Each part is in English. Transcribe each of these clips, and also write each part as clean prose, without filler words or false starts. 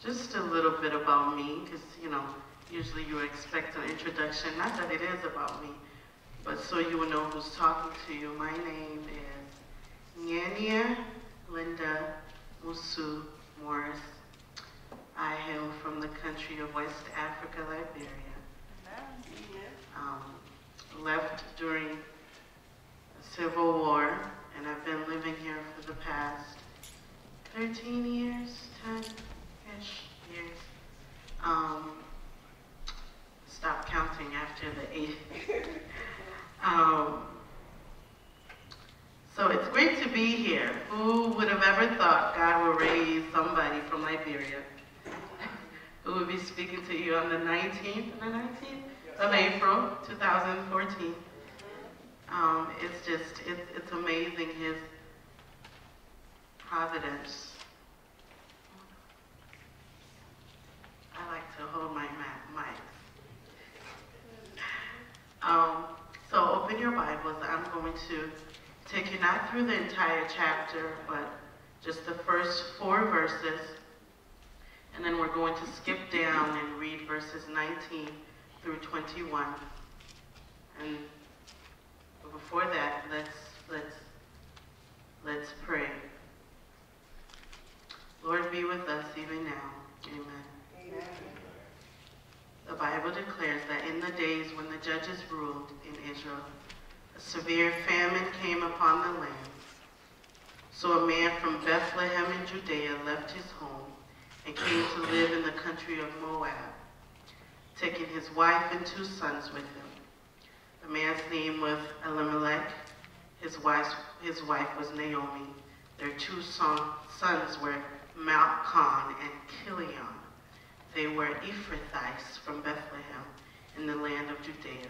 just a little bit about me, because, you know, usually you expect an introduction. Not that it is about me, but so you will know who's talking to you. My name is Nyania Linda Musu Morris. I hail from the country of West Africa, Liberia. Left during the Civil War, and I've been living here for the past 13 years, 10-ish years. Stopped counting after the 8th. So it's great to be here. Who would have ever thought God would raise somebody from Liberia who would be speaking to you on the 19th of April, 2014. It's amazing, His providence. I like to hold my mic. So open your Bibles. I'm going to take you not through the entire chapter, but just the first 4 verses. And then we're going to skip down and read verses 19 through 21. And before that, let's pray. Lord, be with us even now. Amen. Amen. The Bible declares that in the days when the judges ruled in Israel, a severe famine came upon the land. So a man from Bethlehem in Judea left his home and came to live in the country of Moab, taking his wife and 2 sons with him. The man's name was Elimelech. His wife was Naomi. Their 2 sons were Malchon and Chilion. They were Ephrathites from Bethlehem in the land of Judea.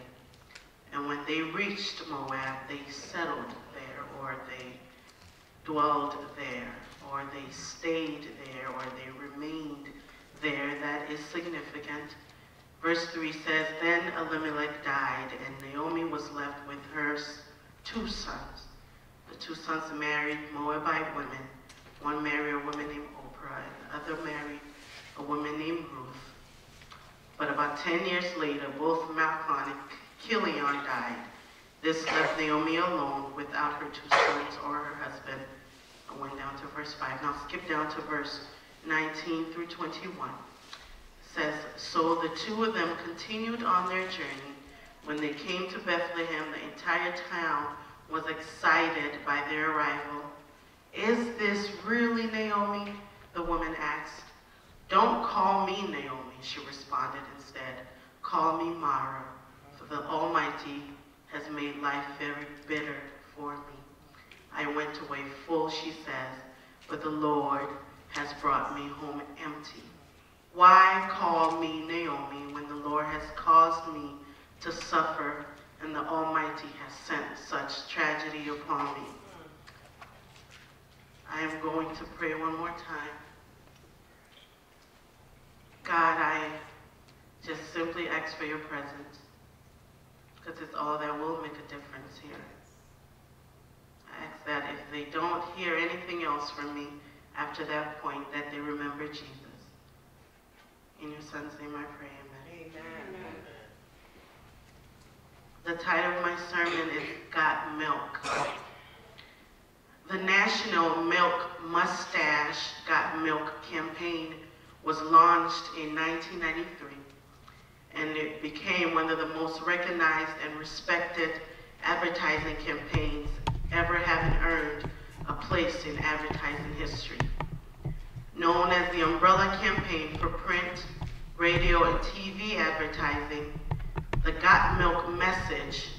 And when they reached Moab, they settled there, or they dwelled there, or they stayed there, or they remained there. That is significant. Verse 3 says, Then Elimelech died, and Naomi was left with her 2 sons. The 2 sons married Moabite women. One married a woman named Oprah, and the other married a woman named Ruth. But about 10 years later, both Malchon and Chilion died. This left Naomi alone without her 2 sons or her husband. I went down to verse 5. Now skip down to verse 19 through 21. It says, So the 2 of them continued on their journey. When they came to Bethlehem, the entire town was excited by their arrival. Is this really Naomi? The woman asked. Don't call me Naomi, she responded instead. Call me Mara, for the Almighty has made life very bitter for me. I went away full, she says, but the Lord has brought me home empty. Why call me Naomi when the Lord has caused me to suffer and the Almighty has sent such tragedy upon me? I am going to pray one more time. God, I just simply ask for your presence, because it's all that will make a difference here. I ask that if they don't hear anything else from me after that point, that they remember Jesus. In your Son's name I pray, amen. Amen. The title of my sermon is Got Milk. The National Milk Mustache Got Milk campaign was launched in 1993, and it became one of the most recognized and respected advertising campaigns ever having earned a place in advertising history. Known as the umbrella campaign for print, radio, and TV advertising, the Got Milk message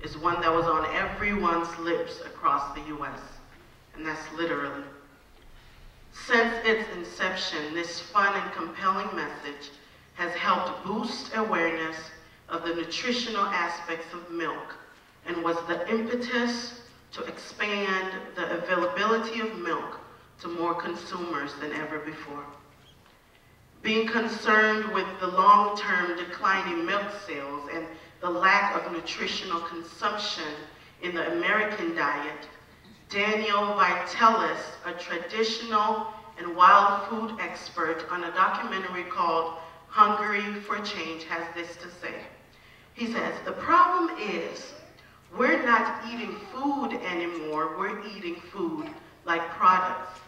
is one that was on everyone's lips across the U.S., and that's literally. Since its inception, this fun and compelling message has helped boost awareness of the nutritional aspects of milk and was the impetus to expand the availability of milk to more consumers than ever before. Being concerned with the long-term decline in milk sales and the lack of nutritional consumption in the American diet, Daniel Vitalis, a traditional and wild food expert on a documentary called Hungry for Change, has this to say. He says, the problem is we're not eating food anymore, we're eating food like products.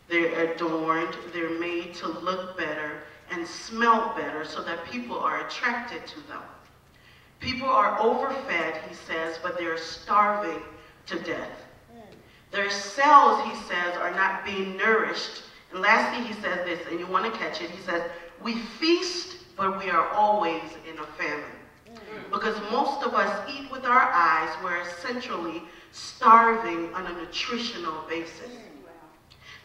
They're adorned, they're made to look better and smell better so that people are attracted to them. People are overfed, he says, but they're starving to death. Their cells, he says, are not being nourished. And lastly, he says this, and you want to catch it, he says, we feast, but we are always in a famine. Because most of us eat with our eyes, we're essentially starving on a nutritional basis.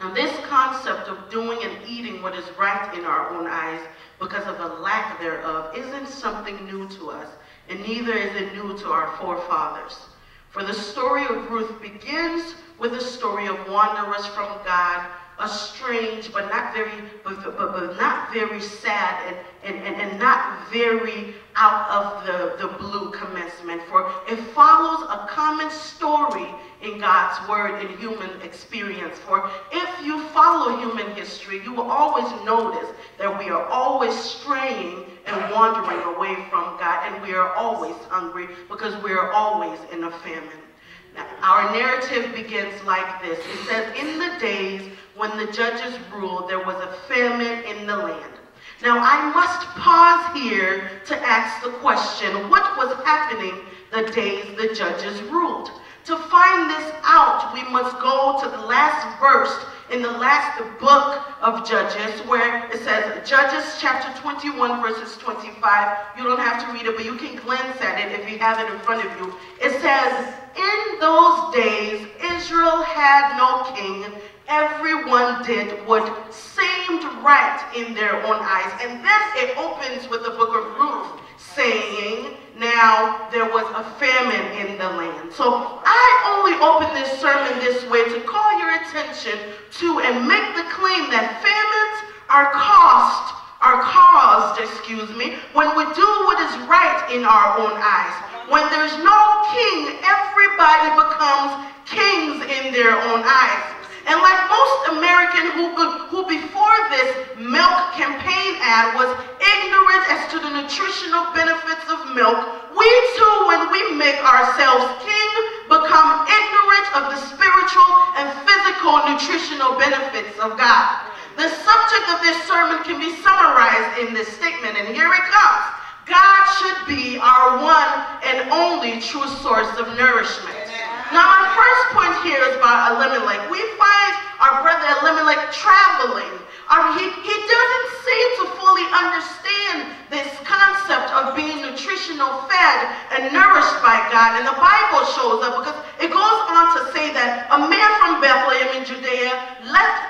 Now this concept of doing and eating what is right in our own eyes because of the lack thereof isn't something new to us, and neither is it new to our forefathers. For the story of Ruth begins with a story of wanderers from God, a strange but not very sad and not very out of the blue commencement. For it follows a common story in God's word and human experience. For if you follow human history, you will always notice that we are always straying and wandering away from God, and we are always hungry because we are always in a famine. Now, our narrative begins like this. It says, in the days when the judges ruled, there was a famine in the land. Now, I must pause here to ask the question, what was happening the days the judges ruled? To find this out, we must go to the last verse in the last book of Judges, where it says, Judges chapter 21, verses 25. You don't have to read it, but you can glance at it if you have it in front of you. It says, in those days, Israel had no king. Everyone did what seemed right in their own eyes. And then it opens with the book of Ruth, saying, now there was a famine in the land. So I only open this sermon this way to call your attention to and make the claim that famines are caused, when we do what is right in our own eyes. When there's no king, everybody becomes kings in their own eyes. And like most Americans who before this milk campaign ad was ignorant as to the nutritional benefits of milk, we too, when we make ourselves king, become ignorant of the spiritual and physical nutritional benefits of God. The subject of this sermon can be summarized in this statement, and here it comes. God should be our one and only true source of nourishment. Now, my first point here is about Elimelech. We find our brother Elimelech traveling. He doesn't seem to fully understand this concept of being nutritional fed and nourished by God. And the Bible shows up because it goes on to say that a man from Bethlehem in Judea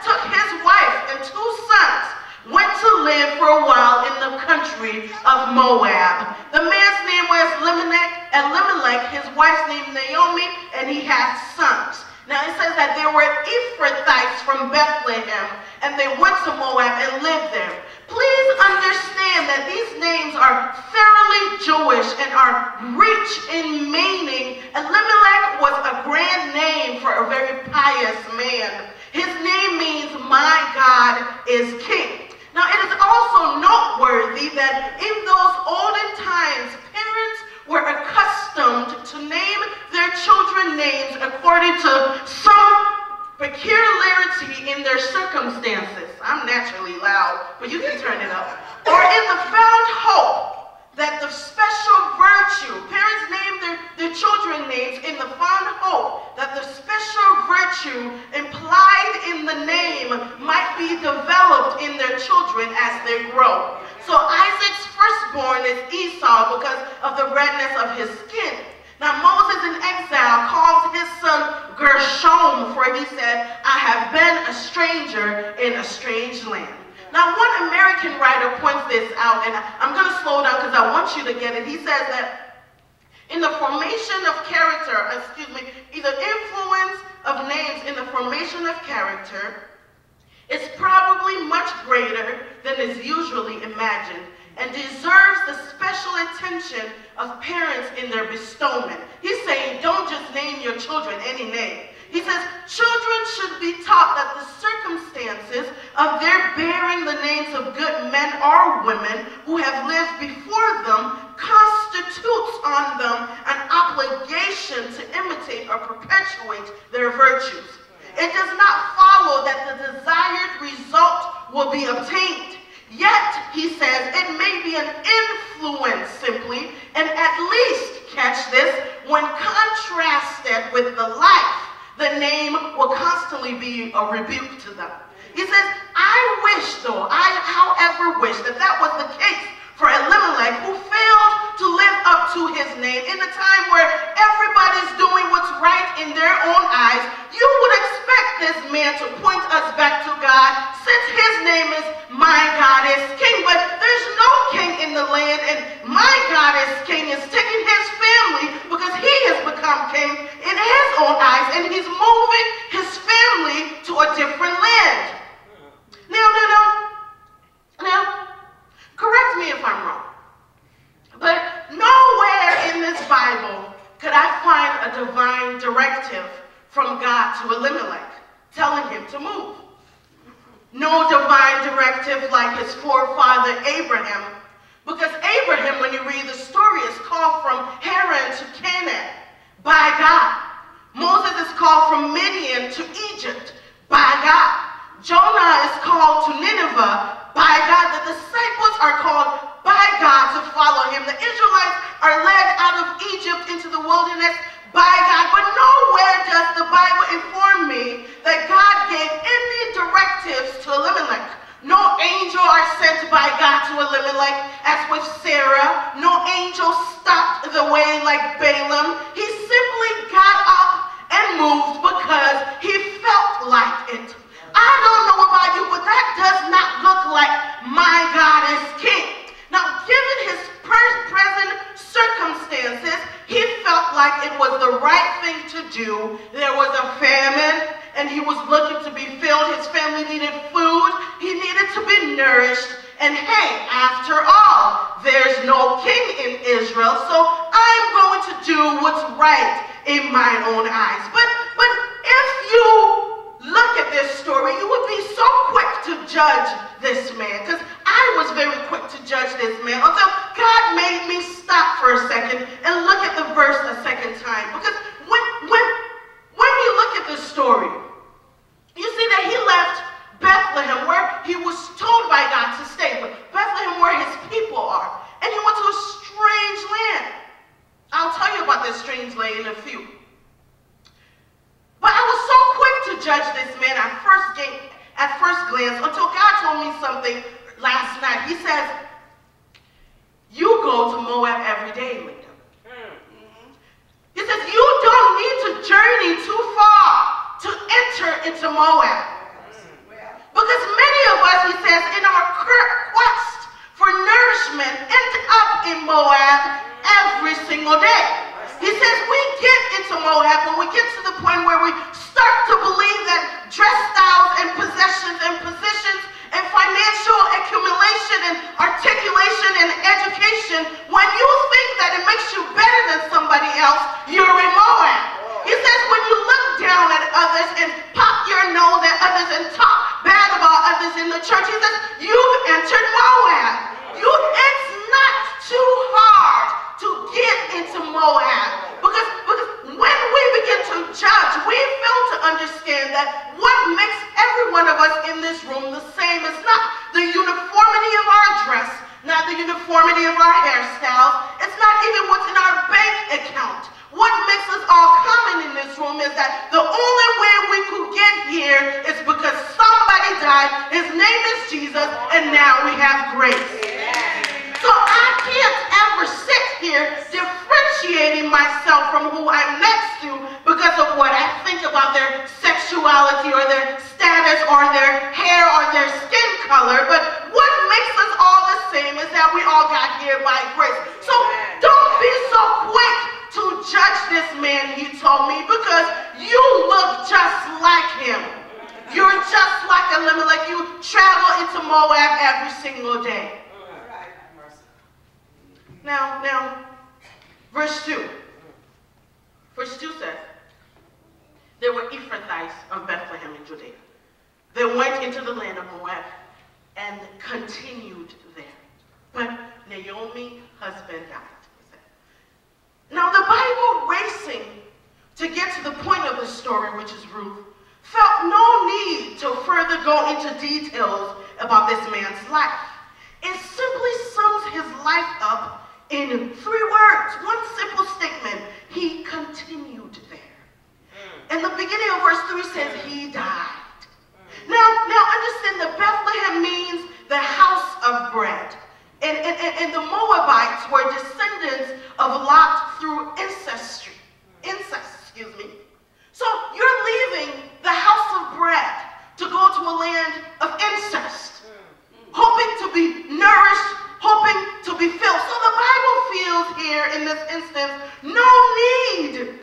took his wife and 2 sons, went to live for a while in the country of Moab. The man's name was Elimelech, his wife's name Naomi, and he had sons. Now it says that there were Ephrathites from Bethlehem, and they went to Moab and lived there. Please understand that these names are thoroughly Jewish and are rich in meaning. Elimelech was a grand name for a very pious man. His name means, my God is king. Now, it is also noteworthy that in those olden times, parents were accustomed to name their children names according to some peculiarity in their circumstances. I'm naturally loud, but you can turn it up. Or in the found hope that the special virtue, parents name their children names in the found hope that the special virtue implied in the name might be developed in their children as they grow. So Isaac's firstborn is Esau because of the redness of his skin. Now Moses in exile called his son Gershom, for he said, I have been a stranger in a strange land. Now, one American writer points this out, and I'm going to slow down because I want you to get it. He says that in the formation of character, either influence of names in the formation of character is probably much greater than is usually imagined and deserves the special attention of parents in their bestowment. He's saying, don't just name your children any name. He says, children should be taught that the circumstances of their bearing the names of good men or women who have lived before them constitutes on them an obligation to imitate or perpetuate their virtues. It does not follow that the desired result will be obtained. Yet, he says, it may be an influence simply, and at least, catch this, when contrasted with the life, the name will constantly be a rebuke to them. He says, I wish though, however wish that that was the case for Elimelech, who failed to live up to his name in a time where everybody's doing what's right in their own eyes. You would expect this man to point us back to God, since his name is my God is King. But there's no king in the land, and my God is King is taking his family, because he has become king in his own eyes, and he's moving his family to a different land. Now, correct me if I'm wrong, but nowhere in this Bible could I find a divine directive from God to Elimelech, telling him to move. No divine directive like his forefather Abraham, because Abraham, when you read the story, is called from Haran to Canaan by God. Moses is called from Midian to Egypt by God. Jonah is called to Nineveh by God. The disciples are called by God to follow him. The Israelites are led out of Egypt into the wilderness by God. But nowhere does the Bible inform me that God gave any directives to Elimelech. No angel are sent by God to Elimelech, as with Sarah. No angel stopped the way like Balaam. He simply got up and moved because he felt like it. I don't know about you, but that does not look like my God is King. Now, given his present circumstances, he felt like it was the right thing to do. There was a famine, and he was looking to be filled. His family needed food. He needed to be nourished. And hey, after all, there's no king in Israel, so I'm going to do what's right in my own eyes. But if you look at this story, you would be so quick to judge this man, because I was very quick to judge this man, until God made me stop for a second and look at the verse a second time. Because when you look at this story, you see that he left Bethlehem, where he was told by God to stay, but Bethlehem, where his people are, and he went to a strange land. I'll tell you about this strange land in a few. But I was so quick to judge this man at first glance, until God told me something last night. He says, you go to Moab every day, Linda. He says, you don't need to journey too far to enter into Moab. Because many of us, he says, in our quest for nourishment, end up in Moab every single day. He says we get into Moab when we get to the point where we start to believe that dress styles and possessions and positions and financial accumulation and articulation and education, when you think that it makes you better than somebody else, you're in Moab. He says when you look down at others and pop your nose at others and talk bad about others in the church, he says you've entered Moab. It's not too hard to get into Moab, because when we begin to judge, we fail to understand that what makes every one of us in this room the same is not the uniformity of our dress, not the uniformity of our hairstyles, it's not even what's in our bank account. What makes us all common in this room is that the only way we could get here is because somebody died, his name is Jesus, and now we have grace. So I can't ever sit here differentiating myself from who I'm next to because of what I think about their sexuality or their status or their hair or their skin color. But what makes us all the same is that we all got here by grace. So don't be so quick to judge this man, he told me, because you look just like him. You're just like Elimelech. You travel into Moab every single day. Now, verse 2. Verse 2 says, There were Ephrathites of Bethlehem in Judea. They went into the land of Moab and continued there. But Naomi's husband died. Now the Bible, racing to get to the point of the story, which is Ruth, felt no need to further go into details about this man's life. It simply sums his life up in 3 words, one simple statement: he continued there. And the beginning of verse 3 says he died. Now understand that Bethlehem means the house of bread. And the Moabites were descendants of Lot through incest. So you're leaving the house of bread to go to a land of incest, hoping to be nourished, hoping to be filled. So the Bible feels here in this instance no need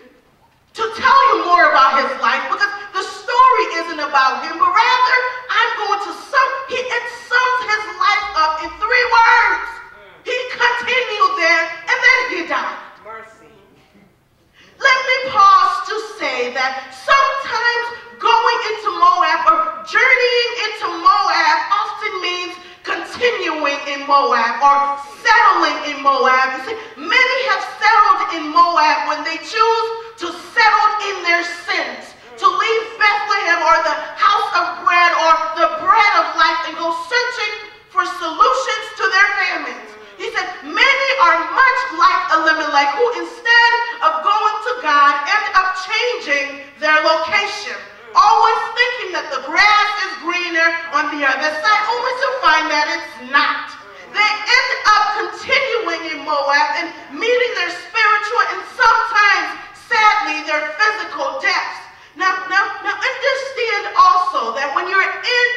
to tell you more about his life, because the story isn't about him, but rather I'm going to it sums his life up in 3 words. He continued there and then he died. Mercy. Let me pause to say that sometimes going into Moab or journeying into Moab often means continuing in Moab or settling in Moab. You see, many have settled in Moab when they choose to settle in their sins, to leave Bethlehem or the house of bread or the bread of life and go searching for solutions to their famines. He said, many are much like Elimelech, who instead of going to God end up changing their location, always thinking that the grass is greener on the other side, only to find that it's not. They end up continuing in Moab and meeting their spiritual and sometimes, sadly, their physical deaths. Now understand also that when you're in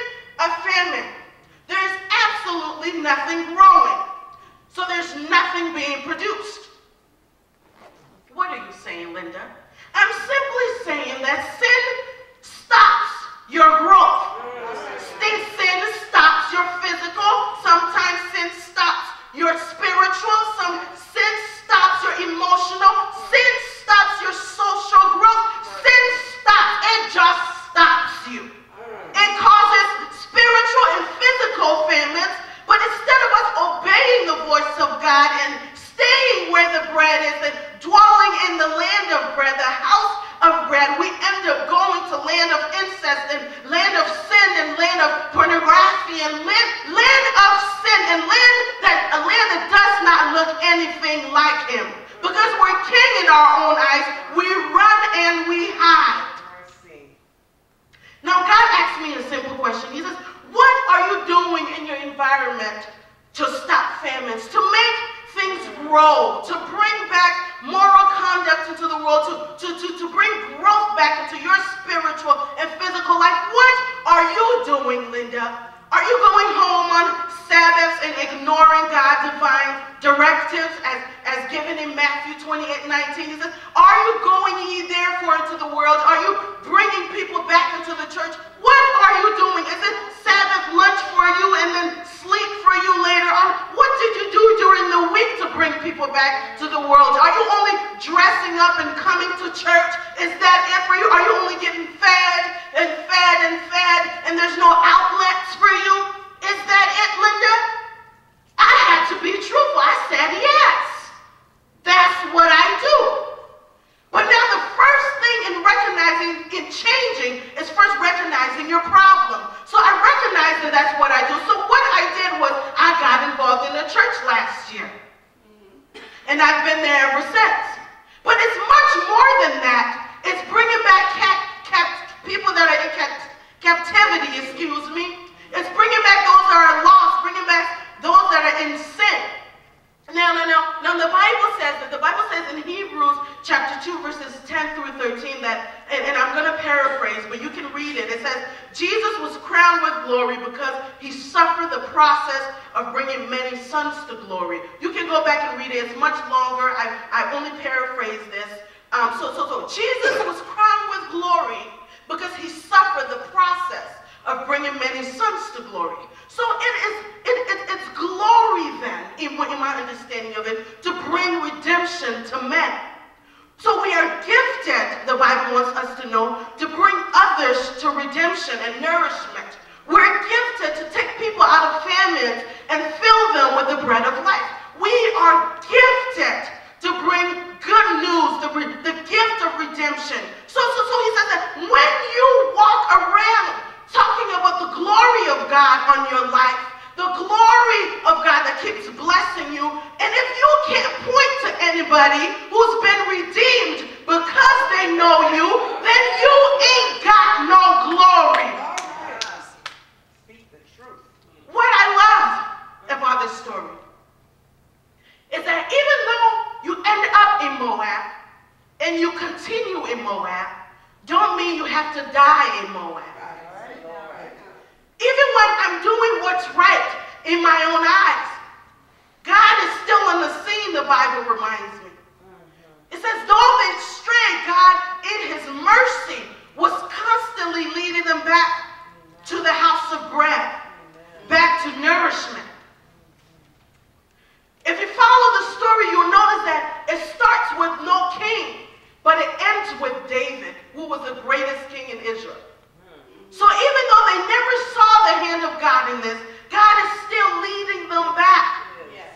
a famine, there's absolutely nothing growing. So there's nothing being produced. What are you saying, Linda? I'm simply saying that sin stops your growth. Sin stops your physical. Sometimes sin stops your spiritual. Some sin stops your emotional. Sin stops your social growth. Sin stops. It just stops you. It causes spiritual and physical famines. But instead of us obeying the voice of God and staying where the bread is and dwelling in the land of bread, the house of bread, we end up going to land of incest and land of sin and land of pornography and land of sin and a land that does not look anything like him. Because we're king in our own eyes, we run and we hide. Now God asked me a simple question. He says, what are you doing in your environment to stop famines, to make things grow, to bring back moral conduct into the world, to bring growth back into your spiritual and physical life? What are you doing, Linda? Are you going home on Sabbaths and ignoring God's divine directives as given in Matthew 28:19? He says, are you going ye therefore into the world? Are you bringing people back into the church? What are you doing? Is it Sabbath lunch for you and then sleep for you later on? What did you do during the week to bring people back to the world? Are you only dressing up and coming to church? Is that it for you? Are you only getting fed and fed and fed and there's no outlets for you? Is that it, Linda? I had to be truthful. I said yes. That's what I do. But now the first thing in changing is first recognizing your problem. So I recognized that that's what I do. So what I did was I got involved in a church last year. And I've been there ever since. But it's much more than that. It's bringing back people that are in captivity, excuse me. It's bringing back those that are lost, bringing back those that are in sin. Now the Bible says in Hebrews chapter 2 verses 10 through 13 that, and I'm going to paraphrase, but you can read it. It says, Jesus was crowned with glory because he suffered the process of bringing many sons to glory. You can go back and read it. It's much longer. I only paraphrase this. So Jesus was crowned with glory because he suffered the process of bringing many sons to glory. So it's glory then, in my understanding of it, to bring redemption to men. So we are gifted, the Bible wants us to know, to to redemption and nourishment. We're gifted to take people out of famines and fill them with the bread of life. We are gifted to bring good news, the gift of redemption. So he says that when you walk around talking about the glory of God on your life, the glory of God that keeps blessing you, and if you can't point to anybody who's been redeemed because they know you, then you ain't got no glory. Speak the truth. What I love about this story is that even though you end up in Moab and you continue in Moab, don't mean you have to die in Moab. Even when I'm doing what's right in my own eyes, God is still on the scene, the Bible reminds me. It says, though they strayed, God, in his mercy, was constantly leading them back to the house of bread, back to nourishment. If you follow the story, you'll notice that it starts with no king, but it ends with David, who was the greatest king in Israel. So even though they never saw the hand of God in this, God is still leading them back. Yes.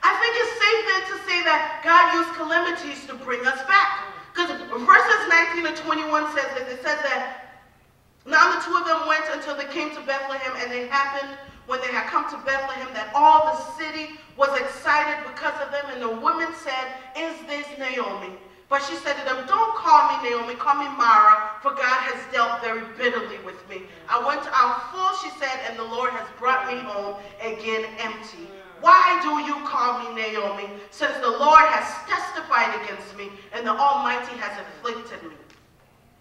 I think it's safe then to say that God used calamities to bring us back. Because verses 19 to 21 says this. It says that now the two of them went until they came to Bethlehem, and it happened when they had come to Bethlehem that all the city was excited because of them. And the woman said, "Is this Naomi?" But she said to them, "Don't call me Naomi, call me Mara, for God has dealt very bitterly with me. I went out full," she said, "and the Lord has brought me home again empty. Why do you call me Naomi, since the Lord has testified against me, and the Almighty has afflicted me?"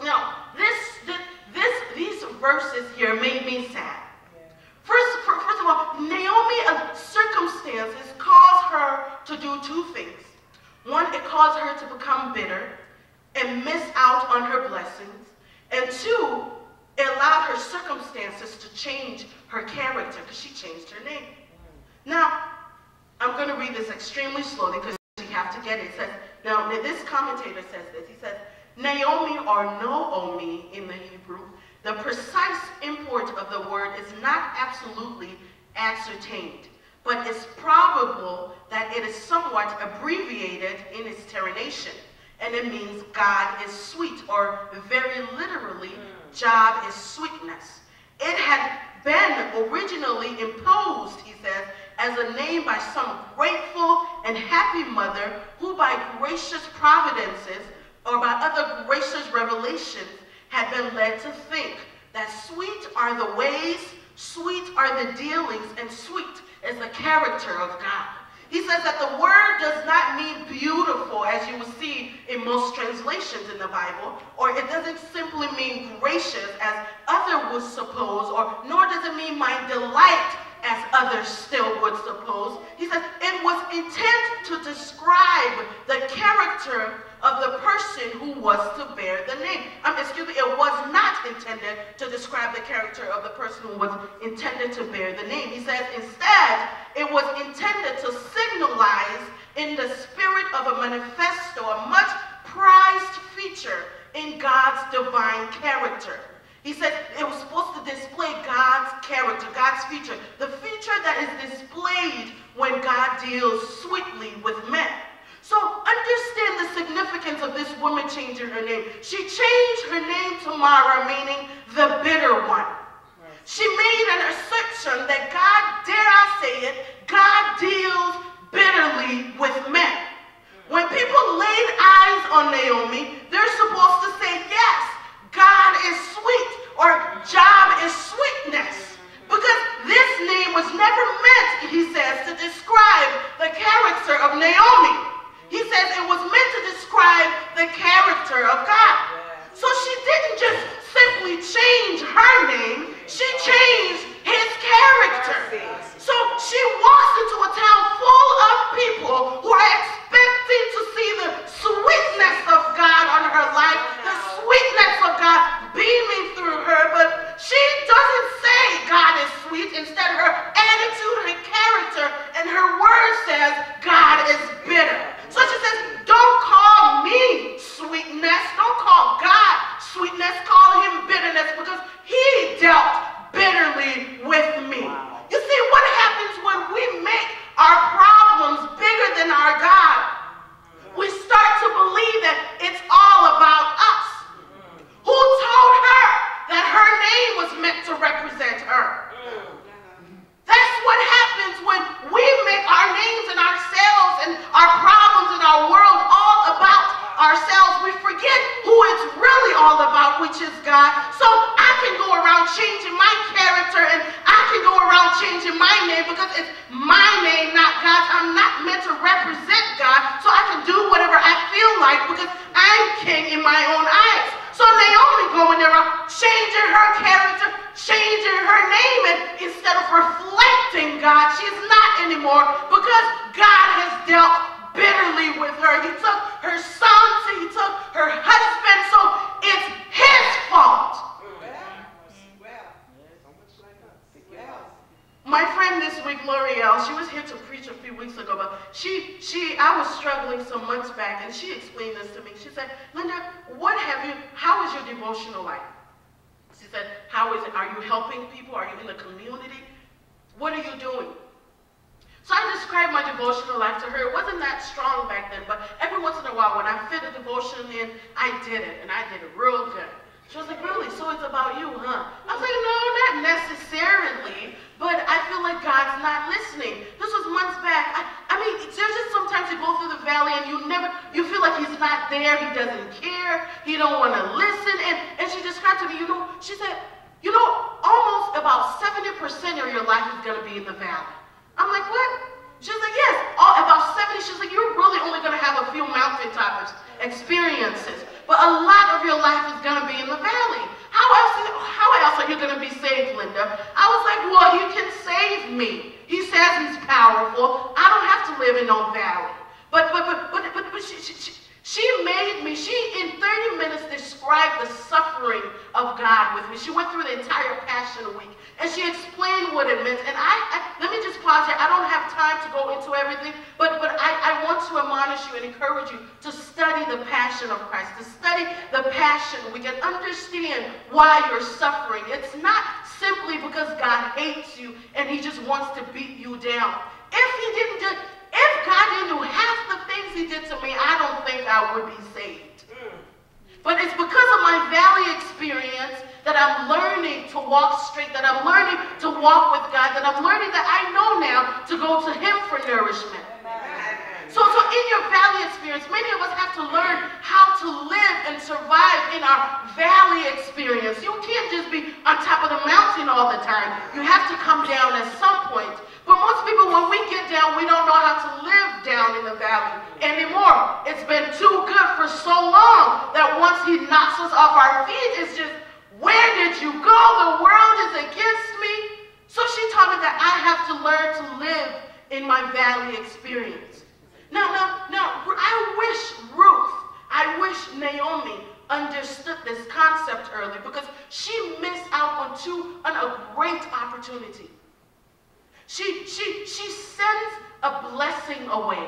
Now, these verses here made me sad. First of all, Naomi's circumstances caused her to do two things. One, it caused her to become bitter and miss out on her blessings. And two, it allowed her circumstances to change her character, because she changed her name. Now, I'm going to read this extremely slowly because you have to get it. It says, now this commentator says this. He says, Naomi or Noomi in the Hebrew, the precise import of the word is not absolutely ascertained, but it's probable that it is somewhat abbreviated in its termination, and it means God is sweet, or very literally, job is sweetness. It had been originally imposed, he says, as a name by some grateful and happy mother who by gracious providences or by other gracious revelations had been led to think that sweet are the ways, sweet are the dealings, and sweet is the character of God. He says that the word does not mean beautiful, as you will see in most translations in the Bible, or it doesn't simply mean gracious, as others would suppose, or nor does it mean my delight, as others still would suppose. He says it was intended to describe the character of the person who was to bear the name. It was not intended to describe the character of the person who was intended to bear the name. He says instead, it was intended to signalize in the spirit of a manifesto, a much prized feature in God's divine character. He said it was supposed to display God's character, God's feature, the feature that is displayed when God deals sweetly with men. So understand the significance of this woman changing her name. She changed her name to Mara, meaning the bitter one. She made an assertion that God, dare I say it, God deals bitterly with men. When people laid eyes on Naomi, they're supposed to say, yes, God is sweet, or job is sweetness. Because this name was never meant, he says, to describe the character of Naomi. He says it was meant to describe the character of God. So she didn't just simply change her name, she changed his character. So she walks into a town full changing my name because it's my name, not God's. I'm not meant to represent God, so I can do whatever I feel like because I'm king in my own eyes. So Naomi going around changing her character, changing her name, and instead of reflecting God, she's not anymore because God has dealt bitterly with her. He took her sons, he took her husband, so it's his fault. My friend this week, L'Oreal, she was here to preach a few weeks ago, but I was struggling some months back, and she explained this to me. She said, Linda, how is your devotional life? She said, how is it? Are you helping people? Are you in the community? What are you doing? So I described my devotional life to her. It wasn't that strong back then, but every once in a while when I fit a devotion in, I did it, and I did it real good. She was like, really? So it's about you, huh? I was like, no, not necessarily, but I feel like God's not listening. This was months back. I mean, there's just sometimes you go through the valley and you feel like he's not there, he doesn't care, he don't want to listen. And she described to me, she said, almost about 70% of your life is going to be in the valley. I'm like, what? She's like, yes, about 70. She's like, you're really only going to have a few mountaintop experiences, but a lot of your life is going to be in the valley. How else are you going to be saved, Linda? I was like, well, he can save me. He says he's powerful. I don't have to live in no valley. But she made me, in 30 minutes described the suffering of God with me. She went through the entire Passion Week, and she explained what it meant. And let me just pause here. I don't have time to go into everything, but I want to admonish you and encourage you to study the passion of Christ, to study the Passion Week and understand why you're suffering. It's not simply because God hates you and he just wants to beat you down. If God didn't do half the things he did to me, I don't think I would be saved. But it's because of my valley experience that I'm learning to walk straight, that I'm learning to walk with God, that I'm learning that I know now to go to him for nourishment. So in your valley experience, many of us have to learn how to live and survive in our valley experience. You can't just be on top of the mountain all the time. You have to come down at some point. But most people, when we get down, we don't know how to live down in the valley anymore. It's been too good for so long that once he knocks us off our feet, it's just, where did you go? The world is against me. So she taught me that I have to learn to live in my valley experience. Now, I wish Naomi understood this concept early because she missed out on a great opportunity. She sends a blessing away.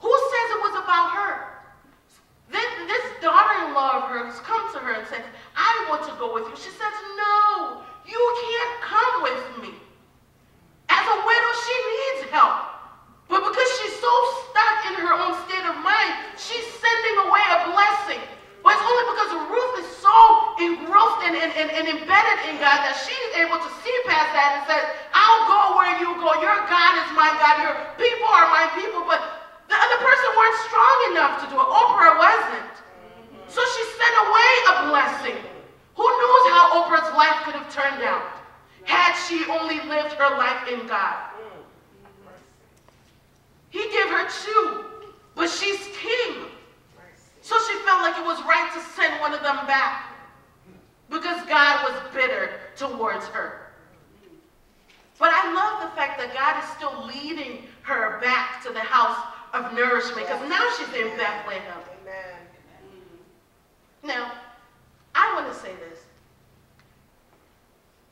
Who says it was about her? This daughter-in-law of hers comes to her and says, I want to go with you. She says, no, you can't come with me. As a widow, she needs help. But because she's so stuck in her own state of mind, she's sending away a blessing. But it's only because Ruth is so engrossed and embedded in God that she's able to see past that and says, I'll go where you go. Your God is my God. Your people are my people. But the other person weren't strong enough to do it. Oprah wasn't. So she sent away a blessing. Who knows how Oprah's life could have turned out had she only lived her life in God? He gave her two, but she's king. So she felt like it was right to send one of them back because God was bitter towards her. But I love the fact that God is still leading her back to the house of nourishment because now she's in Bethlehem. Amen. Now, I want to say this.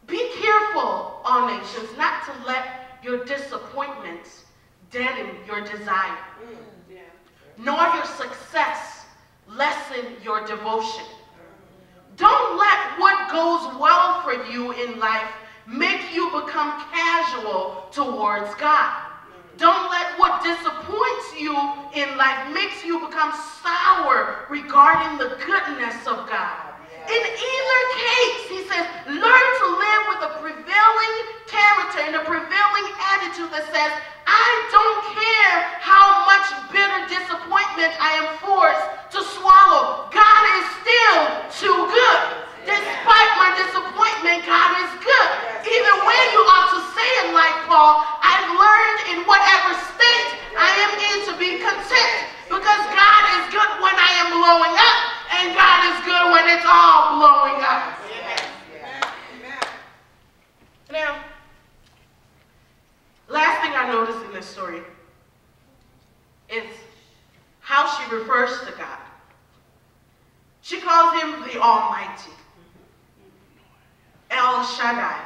Be careful, all nations, not to let your disappointments deaden your desire, nor your success lessen your devotion. Don't let what goes well for you in life make you become casual towards God. Don't let what disappoints you in life makes you become sour regarding the goodness of God. In either case, he says, learn to live with a prevailing character and a prevailing attitude that says, I don't care how much bitter disappointment I am forced to swallow. God is still too good. Despite my disappointment, God is good. this story is how she refers to God. She calls him the Almighty, El Shaddai.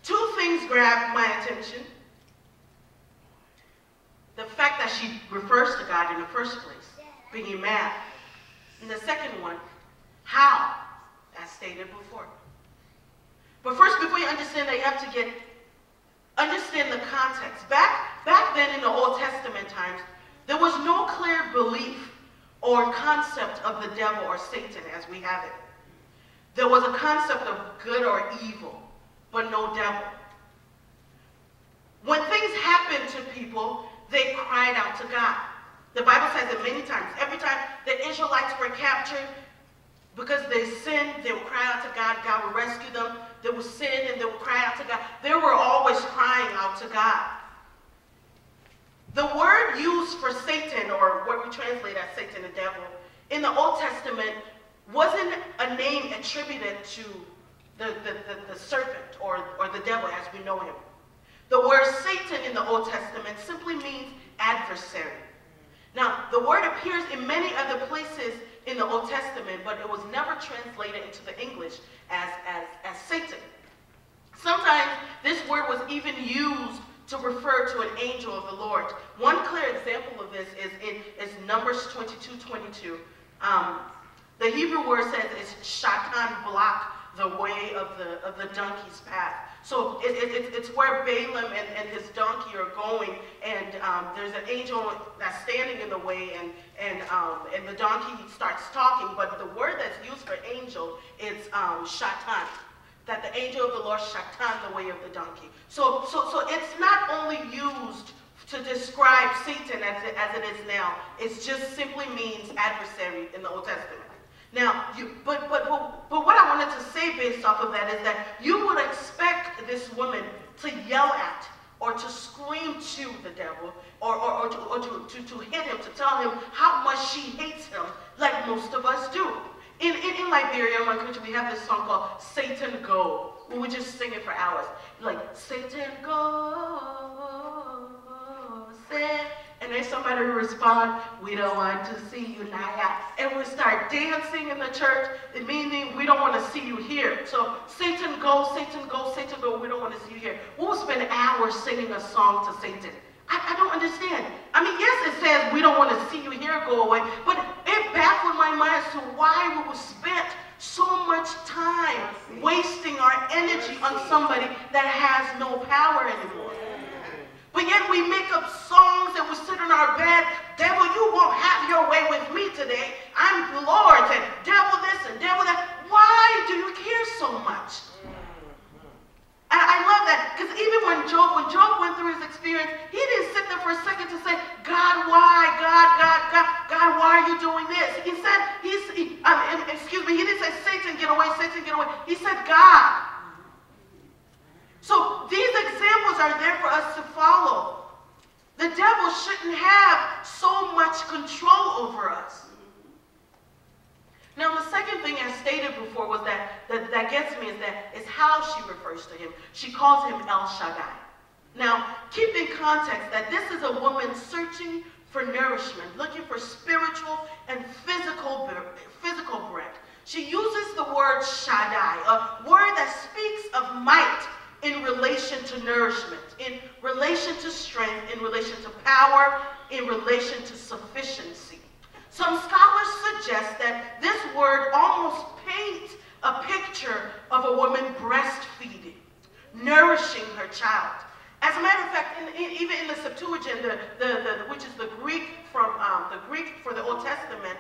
Two things grabbed my attention. The fact that she refers to God in the first place, being a man. And the second one, how, as stated before. But first, before you understand that, you have to understand the context. Back then in the Old Testament times, there was no clear belief or concept of the devil or Satan as we have it. There was a concept of good or evil, but no devil. When things happened to people, they cried out to God. The Bible says it many times. Every time the Israelites were captured, because they sinned, they would cry out to God. God would rescue them. They would sin and they would cry out to God. They were always crying out to God. The word used for Satan, or what we translate as Satan, the devil, in the Old Testament wasn't a name attributed to the serpent or the devil as we know him. The word Satan in the Old Testament simply means adversary. Now, the word appears in many other places in the Old Testament, but it was never translated into the English as Satan. Sometimes this word was even used to refer to an angel of the Lord. One clear example of this is Numbers 22:22. The Hebrew word says it's shatan, block the way of the donkey's path. So it's where Balaam and his donkey are going, and there's an angel that's standing in the way, and the donkey starts talking, but the word that's used for angel is shatan, that the angel of the Lord shatan the way of the donkey. So it's not only used to describe Satan as it is now. It just simply means adversary in the Old Testament. Now, but what I wanted to say based off of that is that you would expect this woman to yell at or to scream to the devil or to hit him, to tell him how much she hates him, like most of us do. In Liberia, in one country, we have this song called Satan Go. We would just sing it for hours. Like, Satan go, Satan. And then somebody would respond, we don't want to see you now. And we start dancing in the church, meaning we don't want to see you here. So Satan go, Satan go, Satan go, we don't want to see you here. We'll spend hours singing a song to Satan. I don't understand. I mean, yes, it says we don't want to see you here, go away. But it baffled my mind as to why we would spend so much time wasting our energy on somebody that has no power anymore. But yet we make up songs and we sit in our bed, devil, you won't have your way with me today. I'm the Lord, and devil this and devil that. Why do you care so much? And I love that, because even when Job went through his experience, he didn't sit there for a second to say, God, why? God, why are you doing this? He said, he didn't say, Satan, get away, Satan, get away. He said, God. So these examples are there for us to follow. The devil shouldn't have so much control over us. Now, the second thing I stated before was that gets me is how she refers to him. She calls him El Shaddai. Now, keep in context that this is a woman searching for nourishment, looking for spiritual and physical bread. She uses the word Shaddai, a word that speaks of might, in relation to nourishment, in relation to strength, in relation to power, in relation to sufficiency. Some scholars suggest that this word almost paints a picture of a woman breastfeeding, nourishing her child. As a matter of fact, even in the Septuagint, which is the Greek for the Old Testament,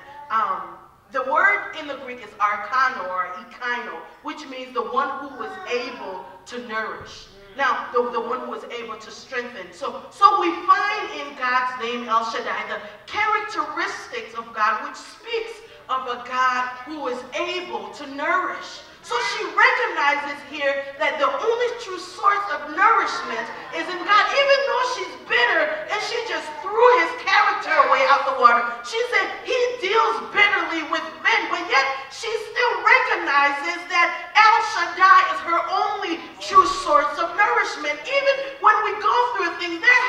the word in the Greek is arkano or ikaino, which means the one who is able to nourish. Now, the one who is able to strengthen. So we find in God's name, El Shaddai, the characteristics of God, which speaks of a God who is able to nourish. So she recognizes here that the only true source of nourishment is in God. Even though she's bitter and she just threw his character away out the water, she said he deals bitterly with men, but yet she still recognizes that El Shaddai is her only true source of nourishment. Even when we go through things, there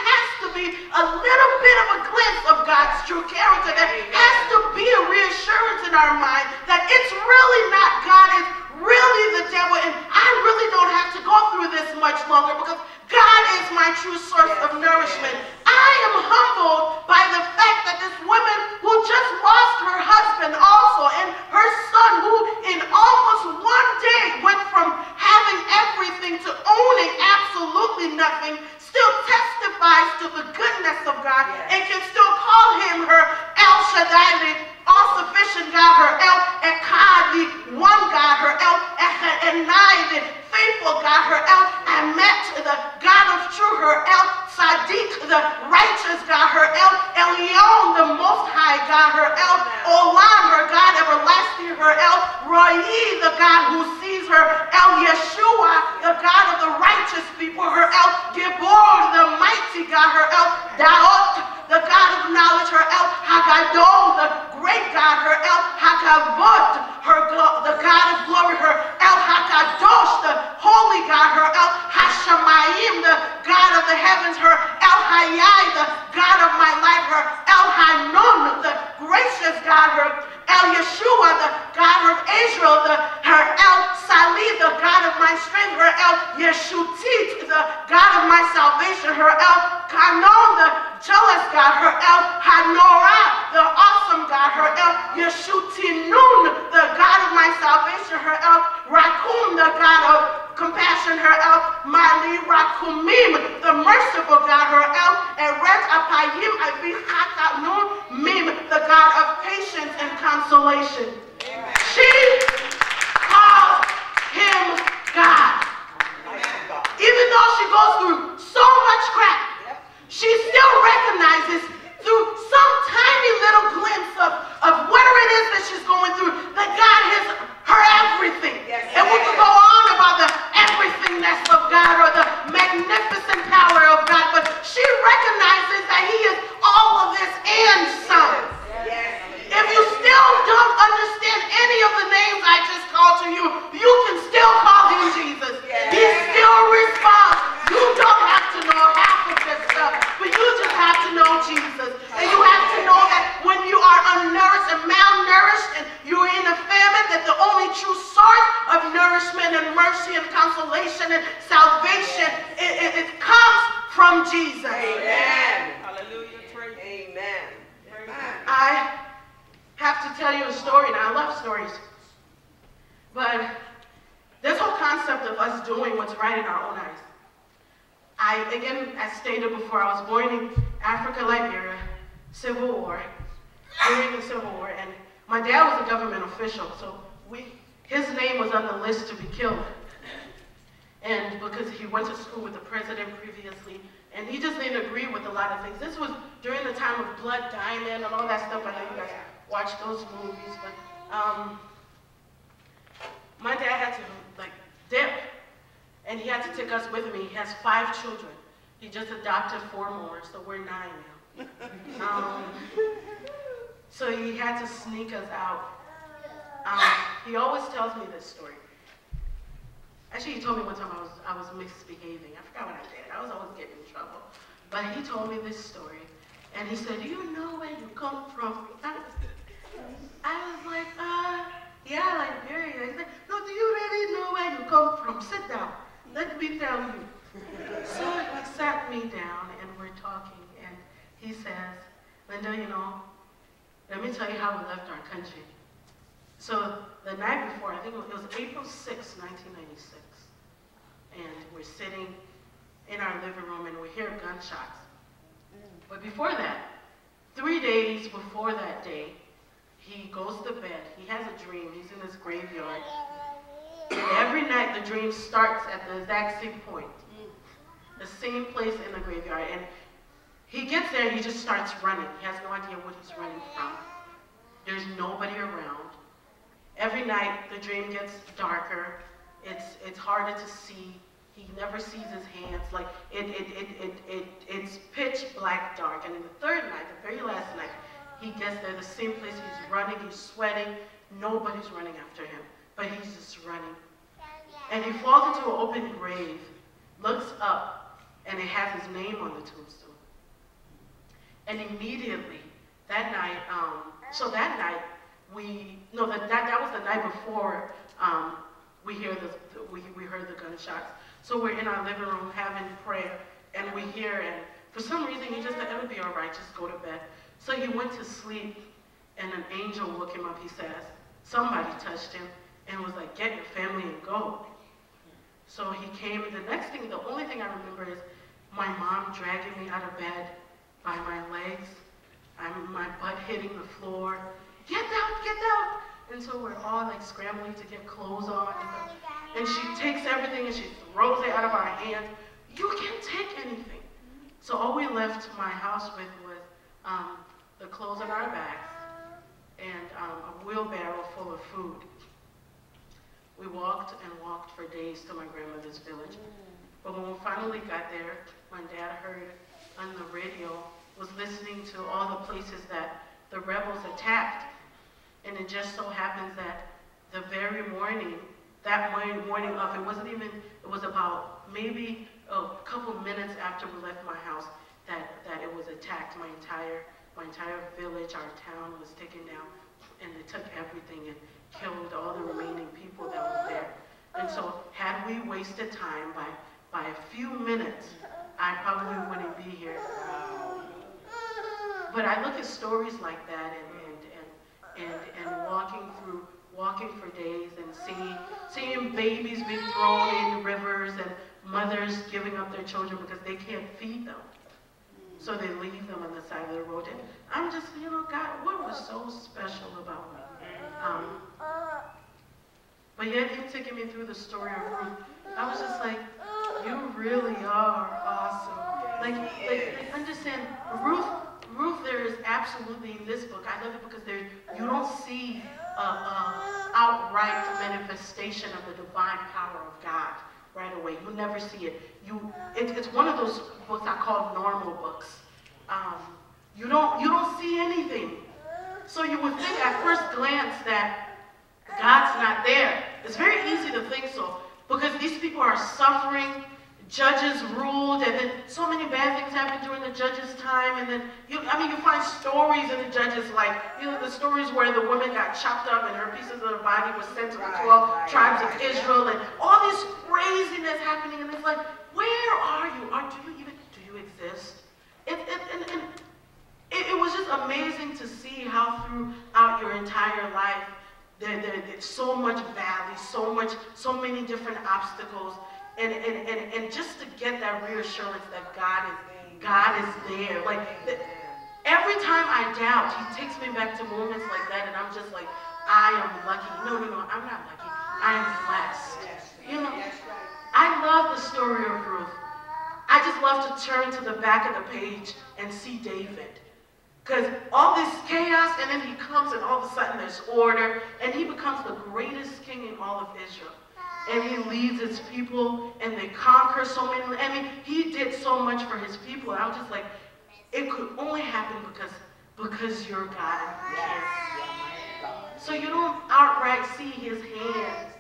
our mind that it's really not God, it's really the devil, and I really don't have to go through this much longer because God is my true source of nourishment. I am humbled by the fact that this woman who just lost her husband also and her son, who in almost one day went from having everything to owning absolutely nothing, still testifies to the goodness of God and can still call him her El Shaddai, the all-sufficient God, her El Echad, the one God, her El Enai, the faithful God, her El Amet, the God of true, her El Sadiq, the righteous God, her El Elyon, the most high God, her El Olam, her God everlasting, her El Roi, the God who sees her, El Yeshua, the God of the righteous people, her El Gibor, the mighty God, her El Daot, the God of knowledge, her El Hagadol, the great God, her El Hakavot, the God of glory, her El Hakadosh, the holy God, her El Hashemayim, the God of the heavens, her El Hayai, the God of my life, her El Hanun, the gracious God, her El Yeshua, the God of Israel, her El Sali, the God of my strength, her El Yeshutit, the God of my salvation, her El Kanon, the jealous God, her El Hanorah, the awesome God, her El Yeshutinun, the God of my salvation, her El Rakum, the God of compassion, her El Mali Rakumim, the merciful God, her El Eret Apayim Avichatanun Mim, the God of patience and consolation. Amen. She calls him God. Even though she goes through so much crap, she still recognizes through some tiny little glimpse of whatever it is that she's going through that God is her everything. And we can go on about the everythingness of God or the magnificent power of God, but she recognizes that he is all of this and some. If you still don't understand any of the names I just called to you, you can still call him Jesus. He still responds. You don't have to know half of this stuff, but you just have to know Jesus. And you have to know that when you are unnourished and malnourished and you're in a famine, that the only true source of nourishment and mercy and consolation and salvation, it comes from Jesus. Amen. Hallelujah. Amen. I have to tell you a story, and I love stories. But this whole concept of us doing what's right in our own eyes. As stated before, I was born in Africa, Liberia, Civil War, during the Civil War, and my dad was a government official, so his name was on the list to be killed. And because he went to school with the president previously, and he just didn't agree with a lot of things. This was during the time of Blood Diamond and all that stuff. I know you guys watch those movies, but my dad had to dip, and he had to take us with him. He has 5 children. He just adopted 4 more, so we're 9 now. So he had to sneak us out. He always tells me this story. Actually, he told me one time I was misbehaving. I forgot what I did. I was always getting in trouble. But he told me this story, and he said, "Do you know where you come from?" I was like, yeah, Liberia. He said, "No, do you really know where you come from? Sit down. Let me tell you." So he sat me down, and we're talking, and he says, "Linda, let me tell you how we left our country." So the night before, I think it was April 6, 1996, and we're sitting in our living room, and we hear gunshots. But before that, 3 days before that day, he goes to bed. He has a dream. He's in this graveyard. And every night, the dream starts at the exact same point, the same place in the graveyard. And he gets there, and he just starts running. He has no idea what he's running from. There's nobody around. Every night, the dream gets darker. It's harder to see. He never sees his hands. It's pitch black dark. And in the third night, the very last night, he gets there, the same place. He's running, he's sweating. Nobody's running after him, but he's just running. And he falls into an open grave, looks up, and it has his name on the tombstone. And immediately, that night, that was the night before we heard the gunshots. So we're in our living room having prayer, and we hear, and for some reason he just said, it'll be all right, just go to bed. So he went to sleep, and an angel woke him up. He says, somebody touched him and was like, get your family and go. So he came, and the only thing I remember is my mom dragging me out of bed by my legs, my butt hitting the floor. Get out, get out! And so we're all like scrambling to get clothes on. And she takes everything and she throws it out of our hands. You can't take anything. So all we left my house with was the clothes in our bags and a wheelbarrow full of food. We walked and walked for days to my grandmother's village. But when we finally got there, my dad heard on the radio, was listening to all the places that the rebels attacked. And it just so happens that the very morning, it was about maybe a couple minutes after we left my house that it was attacked. My entire village, our town was taken down, and they took everything and killed all the remaining people that was there. And so had we wasted time by a few minutes, I probably wouldn't be here. But I look at stories like that and walking for days and seeing babies being thrown in rivers and mothers giving up their children because they can't feed them. So they leave them on the side of the road. And I'm just, God, what was so special about me? But yet him taking me through the story of Ruth, I was just like, you really are awesome. Like understand, Ruth, there is absolutely in this book, I love it because you don't see outright manifestation of the divine power of God right away. You never see it. It's one of those books I call normal books. You don't see anything. So you would think at first glance that God's not there. It's very easy to think so because these people are suffering. Judges ruled, and then so many bad things happened during the judges' time, and then you find stories in the judges, like the stories where the woman got chopped up and her pieces of her body was sent to the 12 tribes of Israel, and all this craziness happening, and it's like, where are you? Do you exist? It was just amazing to see how throughout your entire life there's so much valley, so many different obstacles. And just to get that reassurance that God is there. Like every time I doubt, he takes me back to moments like that, and I'm just like, I am lucky. No, I'm not lucky. I am blessed. I love the story of Ruth. I just love to turn to the back of the page and see David. Because all this chaos, and then he comes, and all of a sudden there's order, and he becomes the greatest king in all of Israel. And he leads his people, and they conquer so many. He did so much for his people. And I was just like, it could only happen because you're God and you care. So you don't outright see his hands